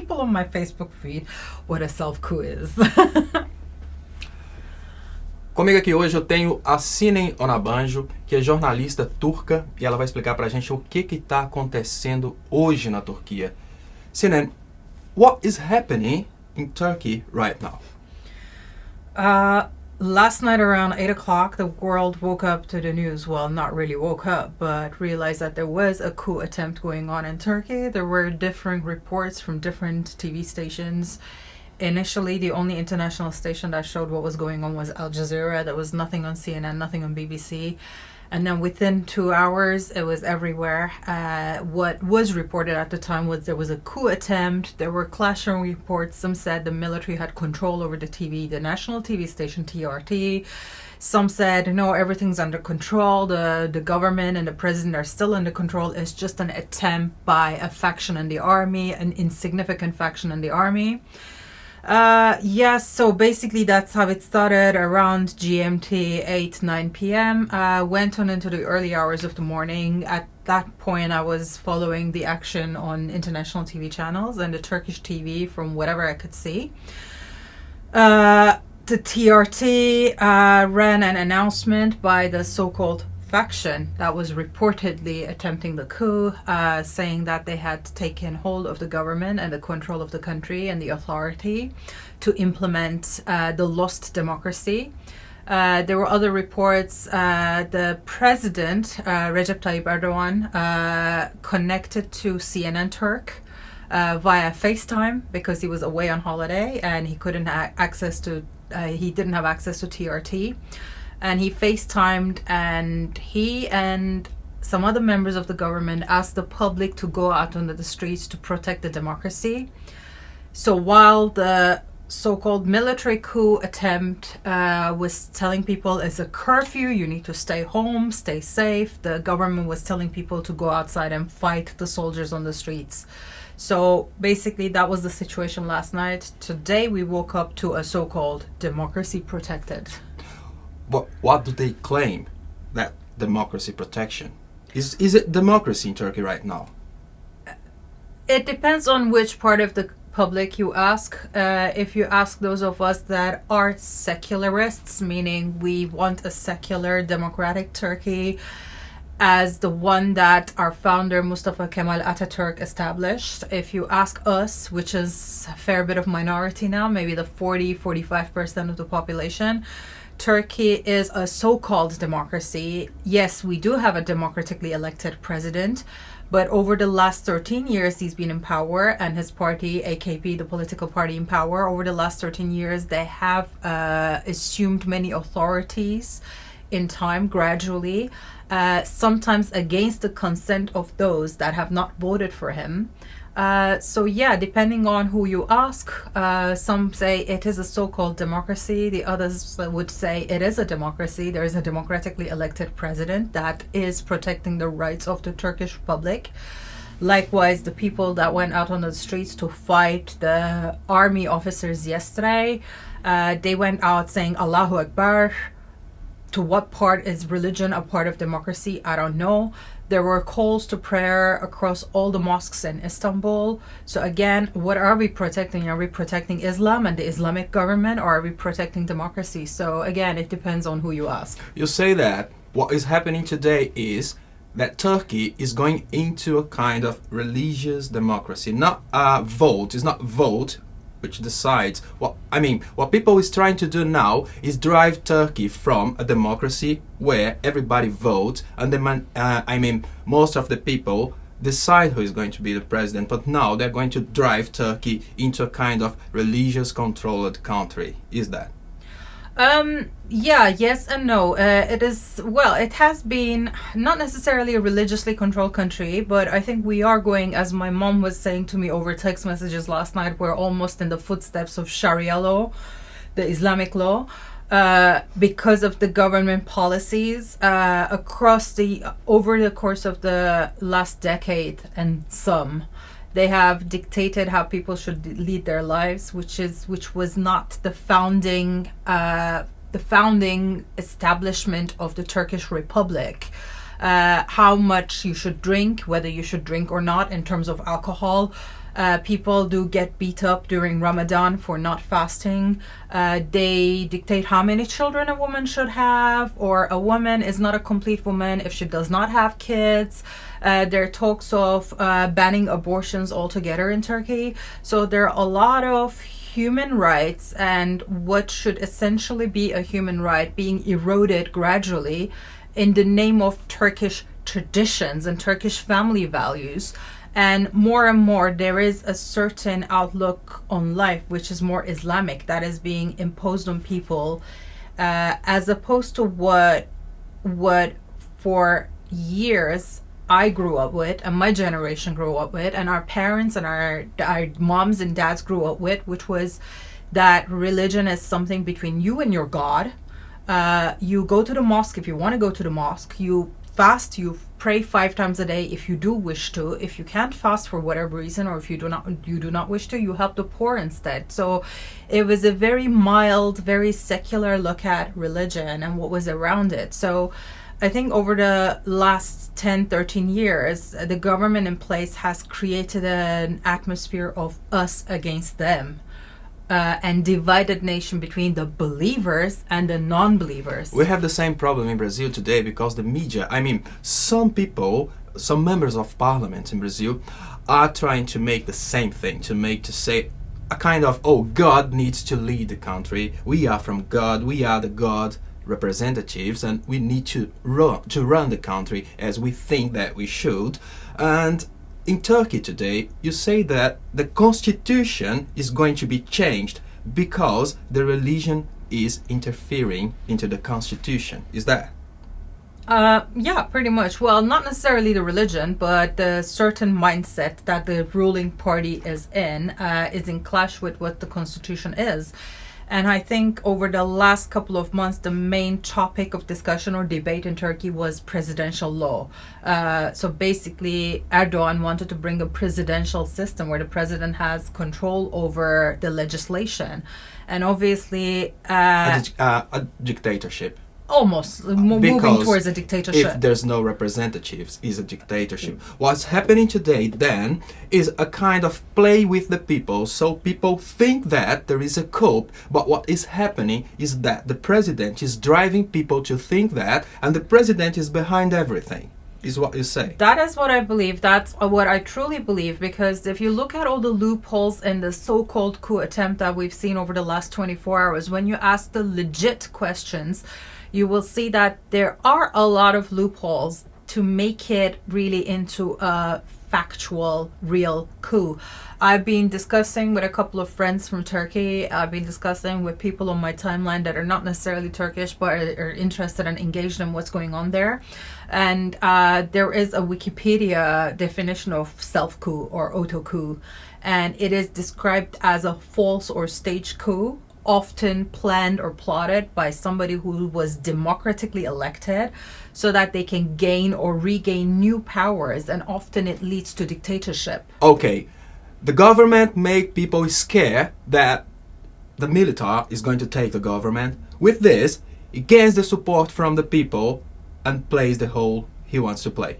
people on my Facebook feed what a self-coup is. Comigo aqui hoje eu tenho a Sinem Onabanjo, que é jornalista turca, e ela vai explicar pra gente o que está acontecendo hoje na Turquia. Sinem, what is happening in Turkey right now? Last night around 8 o'clock, the world woke up to the news. Well, not really woke up, but realized that there was a coup attempt going on in Turkey. There were different reports from different TV stations. Initially, the only international station that showed what was going on was Al Jazeera. There was nothing on CNN, nothing on BBC. And then within 2 hours, it was everywhere. What was reported at the time was there was a coup attempt. There were clashing reports. Some said the military had control over the TV, the national TV station TRT. Some said, no, everything's under control. The government and the president are still under control. It's just an attempt by a faction in the army, an insignificant faction in the army. Yes, so basically that's how it started around GMT 8-9 p.m. Went on into the early hours of the morning. At that point, I was following the action on international TV channels and the Turkish TV from whatever I could see. The TRT ran an announcement by the so-called faction that was reportedly attempting the coup, saying that they had taken hold of the government and the control of the country and the authority to implement the lost democracy. There were other reports. The president, Recep Tayyip Erdogan, connected to CNN Turk via FaceTime because he was away on holiday and he couldn't he didn't have access to TRT. And he FaceTimed, and he and some other members of the government asked the public to go out onto the streets to protect the democracy. So while the so-called military coup attempt was telling people it's a curfew, you need to stay home, stay safe, the government was telling people to go outside and fight the soldiers on the streets. So basically that was the situation last night. Today we woke up to a so-called democracy protected. But what do they claim that democracy protection? Is it democracy in Turkey right now? It depends on which part of the public you ask. If you ask those of us that are secularists, meaning we want a secular democratic Turkey as the one that our founder Mustafa Kemal Atatürk established. If you ask us, which is a fair bit of minority now, maybe the 45% of the population, Turkey is a so-called democracy. Yes, we do have a democratically elected president, but over the last 13 years he's been in power, and his party, AKP, the political party in power, over the last 13 years they have assumed many authorities in time gradually, sometimes against the consent of those that have not voted for him. So yeah, depending on who you ask, some say it is a so-called democracy. The others would say it is a democracy. There is a democratically elected president that is protecting the rights of the Turkish public. Likewise, the people that went out on the streets to fight the army officers yesterday, they went out saying Allahu Akbar. To what part is religion a part of democracy? I don't know. There were calls to prayer across all the mosques in Istanbul. So again, what are we protecting? Are we protecting Islam and the Islamic government, or are we protecting democracy? So again, it depends on who you ask. You say that what is happening today is that Turkey is going into a kind of religious democracy, not vote. It's not vote which decides what people is trying to do now is drive Turkey from a democracy where everybody votes and most of the people decide who is going to be the president, but now they're going to drive Turkey into a kind of religious controlled country. Is that? Yeah, yes and no. It has been not necessarily a religiously controlled country, but I think we are going, as my mom was saying to me over text messages last night, we're almost in the footsteps of Sharia law, the Islamic law, because of the government policies over the course of the last decade and some. They have dictated how people should lead their lives, which was not the founding establishment of the Turkish Republic. How much you should drink, whether you should drink or not in terms of alcohol. People do get beat up during Ramadan for not fasting. They dictate how many children a woman should have, or a woman is not a complete woman if she does not have kids. There are talks of banning abortions altogether in Turkey. So there are a lot of human rights and what should essentially be a human right being eroded gradually in the name of Turkish traditions and Turkish family values. And more there is a certain outlook on life which is more Islamic that is being imposed on people, as opposed to what for years I grew up with and my generation grew up with and our parents and our moms and dads grew up with, which was that religion is something between you and your God. You go to the mosque if you want to go to the mosque. You fast, you pray 5 times a day if you do wish to. If you can't fast for whatever reason, or if you do not wish to, you help the poor instead. So it was a very mild, very secular look at religion and what was around it. So I think over the last 10, 13 years, the government in place has created an atmosphere of us against them, and divided nation between the believers and the non-believers. We have the same problem in Brazil today because the media, some people, some members of parliament in Brazil are trying to make the same thing, to say a kind of, oh, God needs to lead the country. We are from God. We are the God representatives and we need to run the country as we think that we should. And in Turkey today, you say that the constitution is going to be changed because the religion is interfering into the constitution. Is that? Yeah, pretty much. Well, not necessarily the religion, but the certain mindset that the ruling party is in clash with what the constitution is. And I think over the last couple of months, the main topic of discussion or debate in Turkey was presidential law. So basically, Erdogan wanted to bring a presidential system where the president has control over the legislation. And obviously... a dictatorship. Almost moving towards a dictatorship. If there's no representatives, is a dictatorship. What's happening today then is a kind of play with the people. So people think that there is a coup, but what is happening is that the president is driving people to think that, and the president is behind everything. Is what you say. That is what I believe. That's what I truly believe, because if you look at all the loopholes in the so-called coup attempt that we've seen over the last 24 hours, when you ask the legit questions, you will see that there are a lot of loopholes to make it really into a factual, real coup. I've been discussing with a couple of friends from Turkey. I've been discussing with people on my timeline that are not necessarily Turkish, but are interested and engaged in what's going on there. And there is a Wikipedia definition of self-coup or auto-coup. And it is described as a false or staged coup, often planned or plotted by somebody who was democratically elected so that they can gain or regain new powers, and often it leads to dictatorship. Okay, the government make people scared that the military is going to take the government. With this, he gains the support from the people and plays the role he wants to play.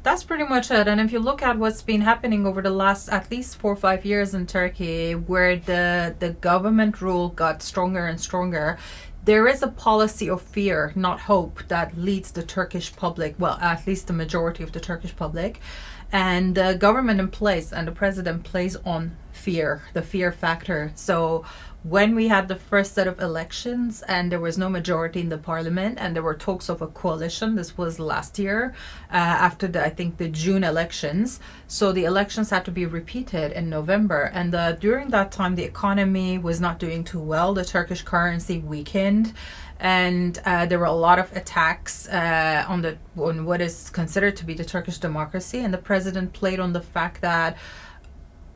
That's pretty much it. And if you look at what's been happening over the last at least 4 or 5 years in Turkey, where the government rule got stronger and stronger, there is a policy of fear, not hope, that leads the Turkish public, well, at least the majority of the Turkish public. And the government in place and the president plays on fear, the fear factor. So when we had the first set of elections and there was no majority in the parliament and there were talks of a coalition, this was last year, after the June elections. So the elections had to be repeated in November. And during that time, the economy was not doing too well. The Turkish currency weakened. And there were a lot of attacks on what is considered to be the Turkish democracy. And the president played on the fact that,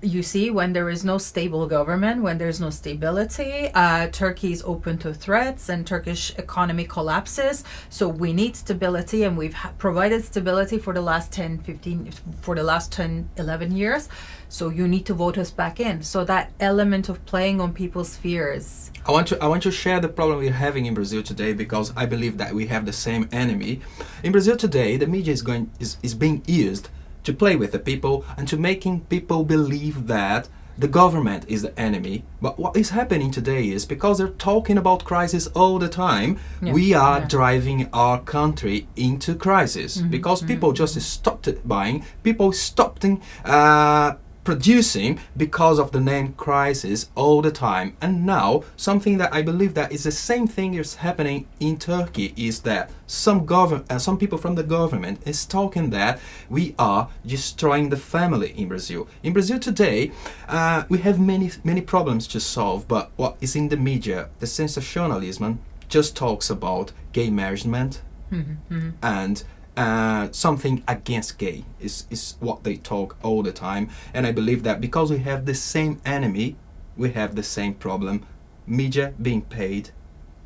you see, when there is no stable government, when there's no stability, Turkey is open to threats and Turkish economy collapses. So we need stability, and we've provided stability for the last 10, 11 years. So you need to vote us back in. So that element of playing on people's fears. I want to share the problem we're having in Brazil today, because I believe that we have the same enemy. In Brazil today, the media is being used to play with the people and to making people believe that the government is the enemy. But what is happening today is, because they're talking about crisis all the time, we are driving our country into crisis, because people just stopped buying, people stopped producing because of the name crisis all the time. And now something that I believe that is the same thing is happening in Turkey is that some people from the government is talking that we are destroying the family in Brazil. In Brazil today, we have many problems to solve, but what is in the media, the sensationalism just talks about gay marriage and something against gay is what they talk all the time. And I believe that because we have the same enemy, we have the same problem. Media being paid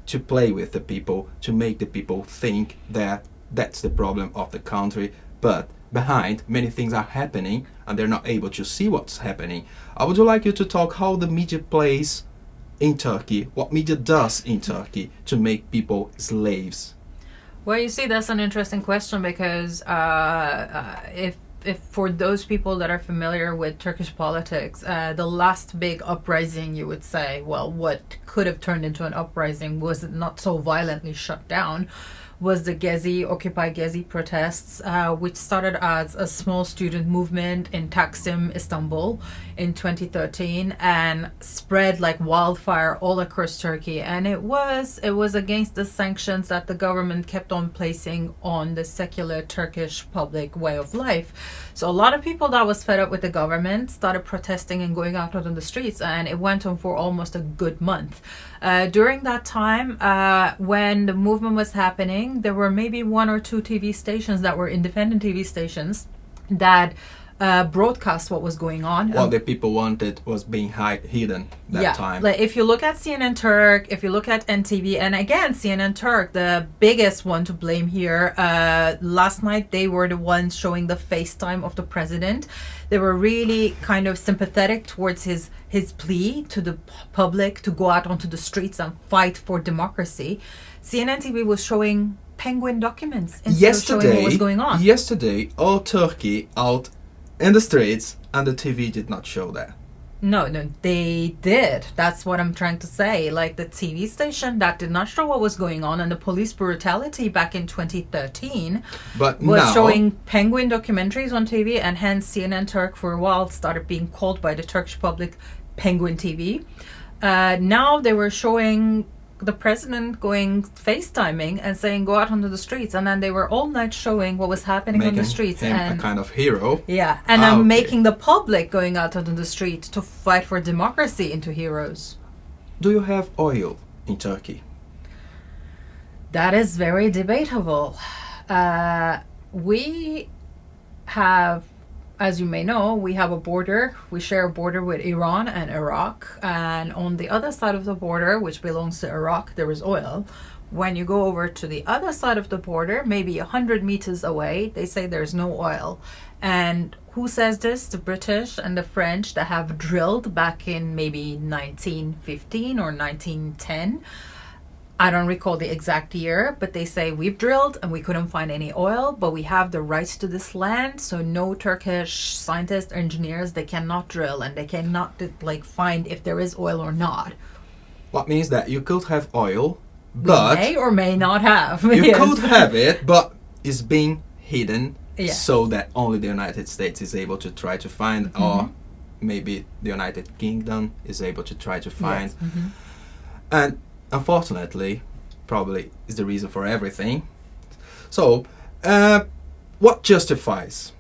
to play with the people, to make the people think that that's the problem of the country, but behind many things are happening and they're not able to see what's happening. I would like you to talk how the media plays in Turkey, what media does in Turkey to make people slaves. Well, you see, that's an interesting question, because if for those people that are familiar with Turkish politics, the last big uprising, you would say, well, what could have turned into an uprising was not so violently shut down, was the Occupy Gezi protests, which started as a small student movement in Taksim, Istanbul in 2013 and spread like wildfire all across Turkey. And it was against the sanctions that the government kept on placing on the secular Turkish public way of life. So a lot of people that was fed up with the government started protesting and going out on the streets, and it went on for almost a good month. During that time, when the movement was happening, there were maybe one or two TV stations that were independent TV stations that broadcast what was going on. What the people wanted was being hidden that time. Like if you look at CNN Turk, if you look at NTV, and again, CNN Turk, the biggest one to blame here, last night they were the ones showing the FaceTime of the president. They were really kind of sympathetic towards his plea to the public to go out onto the streets and fight for democracy. CNN TV was showing penguin documents instead of showing what was going on. Yesterday, all Turkey out in the streets, and the TV did not show that. No, they did. That's what I'm trying to say. Like the TV station that did not show what was going on, and the police brutality back in 2013 but was now, showing penguin documentaries on TV, and hence CNN Turk for a while started being called by the Turkish public Penguin TV. Now they were showing the president going FaceTiming and saying go out onto the streets, and then they were all night showing what was happening on the streets, him and a kind of hero. Yeah, and then making the public going out onto the street to fight for democracy into heroes. Do you have oil in Turkey? That is very debatable. We have, as you may know, we have a border. We share a border with Iran and Iraq. And on the other side of the border, which belongs to Iraq, there is oil. When you go over to the other side of the border, maybe 100 meters away, they say there's no oil. And who says this? The British and the French that have drilled back in maybe 1915 or 1910. I don't recall the exact year, but they say we've drilled and we couldn't find any oil, but we have the rights to this land, so no Turkish scientists, engineers, they cannot drill and they cannot find if there is oil or not. What means that you could have oil, but we may or may not have. You could have it, but it's being hidden, yes, so that only the United States is able to try to find, or maybe the United Kingdom is able to try to find. Yes. And unfortunately, probably is the reason for everything. So, what justifies?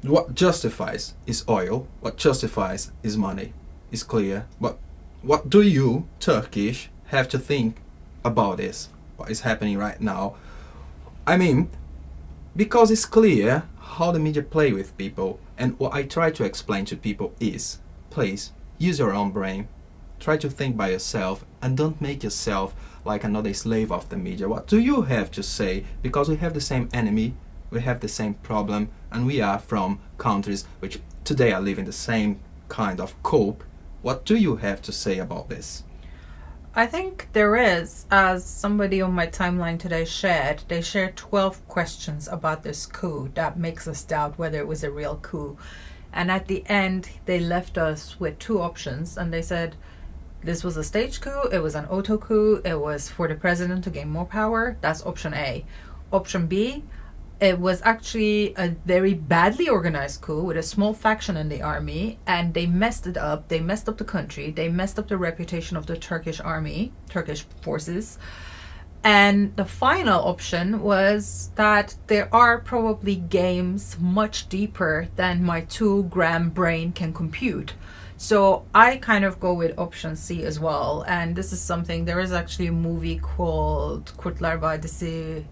What justifies is oil. What justifies is money. It's clear. But what do you, Turkish, have to think about this? What is happening right now? I mean, because it's clear how the media play with people, and what I try to explain to people is, please, use your own brain. Try to think by yourself and don't make yourself like another slave of the media. What do you have to say? Because we have the same enemy, we have the same problem, and we are from countries which today are living the same kind of cope. What do you have to say about this? I think there is, as somebody on my timeline today shared, they shared 12 questions about this coup that makes us doubt whether it was a real coup. And at the end, they left us with two options, and they said this was a staged coup, it was an auto coup, it was for the president to gain more power. That's option A. Option B, it was actually a very badly organized coup with a small faction in the army, and they messed it up. They messed up the country. They messed up the reputation of the Turkish army, Turkish forces. And the final option was that there are probably games much deeper than my 2-gram brain can compute. So I kind of go with option C as well. And this is something, there is actually a movie called Kurtlar Vadisi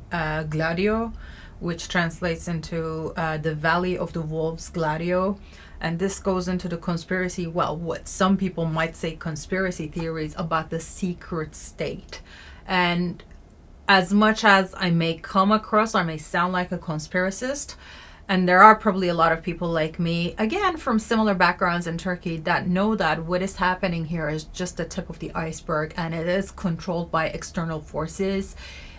Gladio, which translates into the Valley of the Wolves Gladio. And this goes into the conspiracy, well, what some people might say conspiracy theories about the secret state. And as much as I may come across, I may sound like a conspiracist, and there are probably a lot of people like me, again, from similar backgrounds in Turkey, that know that what is happening here is just the tip of the iceberg, and it is controlled by external forces.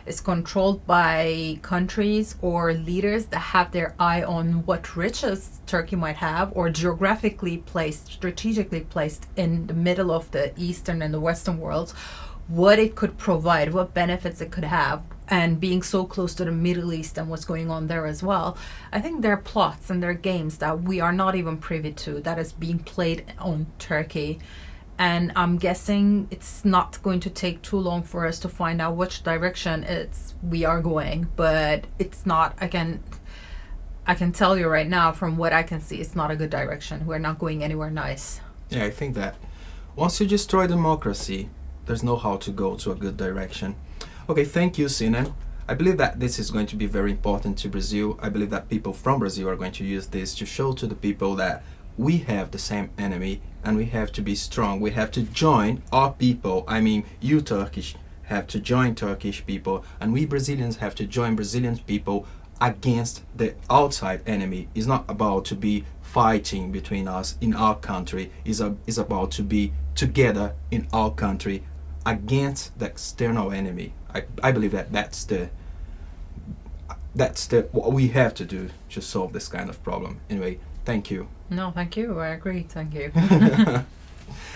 It's controlled by countries or leaders that have their eye on what riches Turkey might have, or geographically placed, strategically placed in the middle of the Eastern and the Western worlds, what it could provide, what benefits it could have, and being so close to the Middle East and what's going on there as well. I think there are plots and there are games that we are not even privy to that is being played on Turkey. And I'm guessing it's not going to take too long for us to find out which direction we are going. But it's not, I can tell you right now, from what I can see, it's not a good direction. We're not going anywhere nice. Yeah, I think that once you destroy democracy, there's no how to go to a good direction. Okay, thank you, Sinem. I believe that this is going to be very important to Brazil. I believe that people from Brazil are going to use this to show to the people that we have the same enemy and we have to be strong. We have to join our people. I mean, you Turkish have to join Turkish people, and we Brazilians have to join Brazilian people against the outside enemy. It's not about to be fighting between us in our country. It's about to be together in our country against the external enemy. I believe that that's the what we have to do to solve this kind of problem. Anyway, thank you. No, thank you. I agree. Thank you.